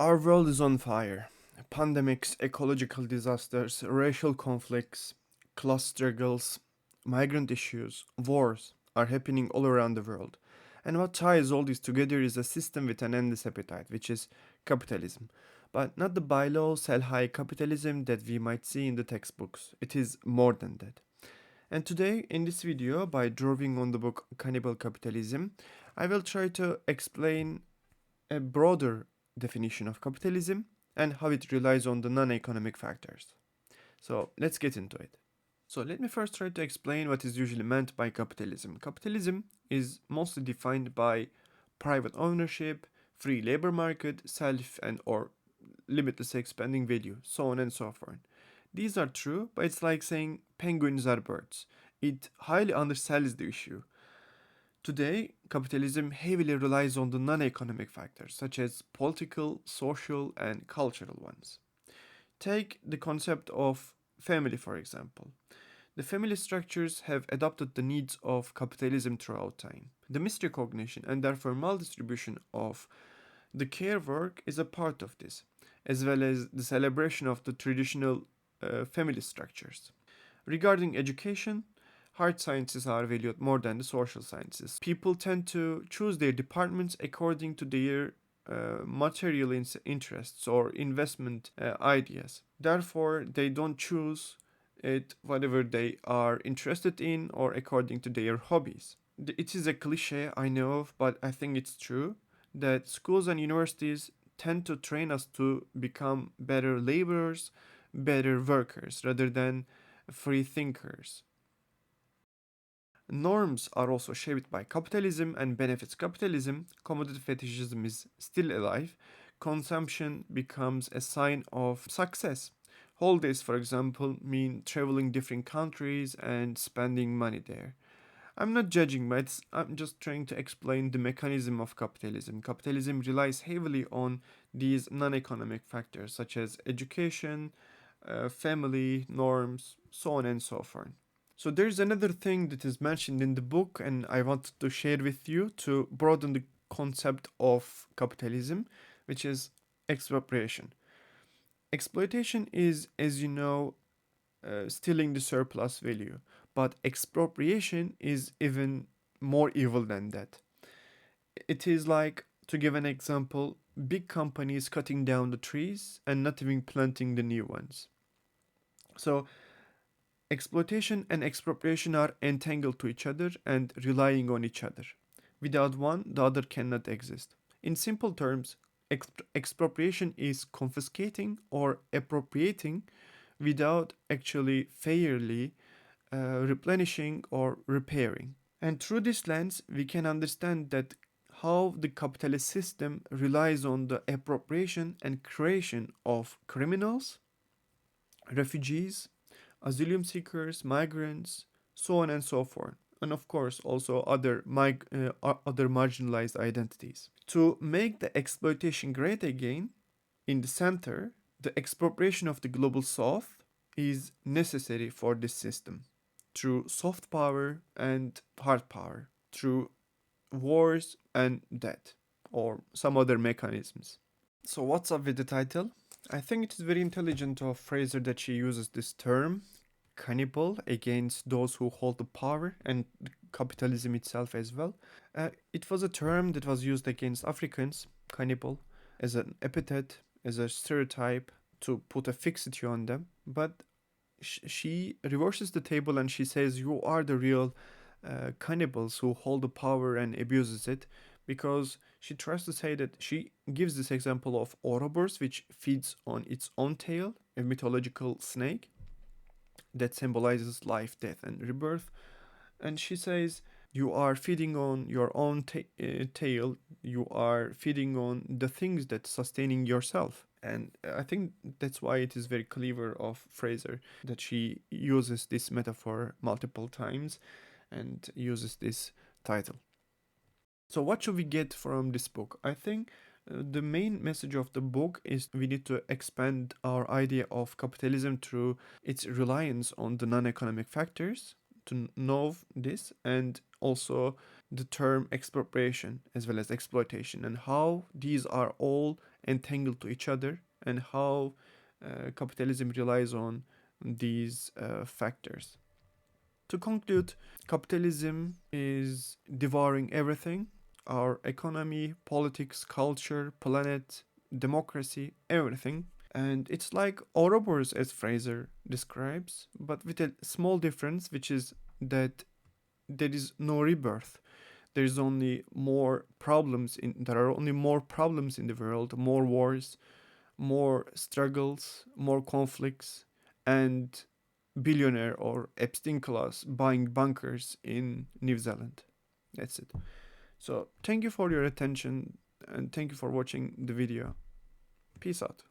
Our world is on fire. Pandemics, ecological disasters, racial conflicts, class struggles, migrant issues, wars are happening all around the world. And what ties all this together is a system with an endless appetite, which is capitalism. But not the buy low, sell high capitalism that we might see in the textbooks. It is more than that. And today, in this video, by drawing on the book Cannibal Capitalism, I will try to explain a broader definition of capitalism and how it relies on the non economic factors. So let's get into it. So let me first try to explain what is usually meant by capitalism. Capitalism is mostly defined by private ownership, free labor market, self and or limitless expanding value, so on and so forth. These are true, but it's like saying penguins are birds. It highly undersells the issue. Today, capitalism heavily relies on the non economic factors, such as political, social, and cultural ones. Take the concept of family, for example. The family structures have adopted the needs of capitalism throughout time. The misrecognition and therefore maldistribution of the care work is a part of this, as well as the celebration of the traditional family structures. Regarding education, hard sciences are valued more than the social sciences. People tend to choose their departments according to their material interests or investment ideas. Therefore, they don't choose it whatever they are interested in or according to their hobbies. It is a cliche, I know, but I think it's true that schools and universities tend to train us to become better laborers, better workers, rather than free thinkers. Norms are also shaped by capitalism and benefits capitalism. Commodity fetishism is still alive. Consumption becomes a sign of success. Holidays, for example, mean traveling different countries and spending money there. I'm not judging, but I'm just trying to explain the mechanism of capitalism. Capitalism relies heavily on these non economic factors such as education, family, norms, so on and so forth. So there's another thing that is mentioned in the book, and I wanted to share with you to broaden the concept of capitalism, which is expropriation. Exploitation is, as you know, stealing the surplus value, but expropriation is even more evil than that. It is like, to give an example, big companies cutting down the trees and not even planting the new ones. So exploitation and expropriation are entangled to each other and relying on each other. Without one, the other cannot exist. In simple terms, expropriation is confiscating or appropriating without actually fairly replenishing or repairing. And through this lens, we can understand that how the capitalist system relies on the appropriation and creation of criminals, refugees, asylum seekers, migrants, so on and so forth, and of course also other marginalized identities. To make the exploitation great again, in the center, the expropriation of the global south is necessary for this system through soft power and hard power, through wars and death, or some other mechanisms. So, what's up with the title? I think it is very intelligent of Fraser that she uses this term, cannibal, against those who hold the power and capitalism itself as well. It was a term that was used against Africans, cannibal, as an epithet, as a stereotype to put a fixity on them. But she reverses the table and she says, "You are the real cannibals who hold the power and abuses it," because she tries to say that she gives this example of Ouroboros, which feeds on its own tail, a mythological snake that symbolizes life, death, and rebirth. And she says, "You are feeding on your own tail, you are feeding on the things that sustaining yourself." And I think that's why it is very clever of Fraser that she uses this metaphor multiple times and uses this title. So, what should we get from this book? I think the main message of the book is we need to expand our idea of capitalism through its reliance on the non economic factors, to know this, and also the term expropriation as well as exploitation, and how these are all entangled to each other, and how capitalism relies on these factors. To conclude, capitalism is devouring everything: our economy, politics, culture, planet, democracy, everything. And it's like Ouroboros, as Fraser describes, but with a small difference, which is that there is no rebirth. There's only more problems in there are only more problems in the world, more wars, more struggles, more conflicts, and billionaire or Epstein class buying bunkers in New Zealand. That's it. So thank you for your attention and thank you for watching the video. Peace out.